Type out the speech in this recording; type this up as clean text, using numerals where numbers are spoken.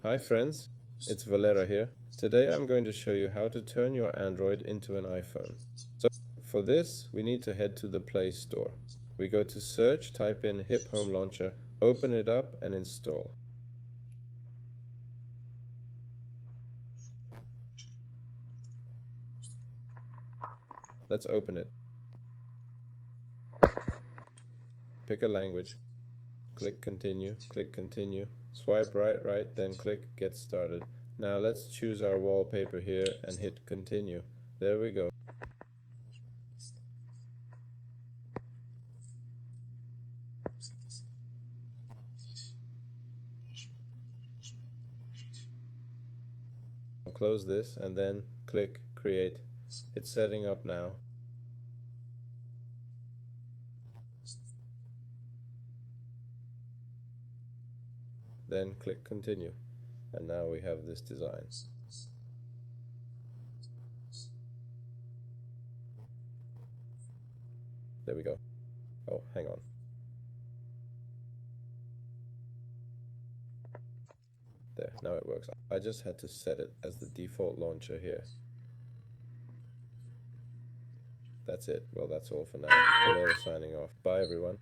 Hi friends, it's Valera here. Today I'm going to show you how to turn your Android into an iPhone. So for this, we need to head to the Play Store. We go to search, type in Hip Home Launcher, open it up and install. Let's open it. Pick a language. Click continue, swipe right, then click get started. Now let's choose our wallpaper here and hit continue. There we go. Close this and then click create. It's setting up now. Then click continue. And now we have this design. There we go. Oh, hang on. There, now it works. I just had to set it as the default launcher here. That's it. Well, that's all for now. Valera signing off. Bye, everyone.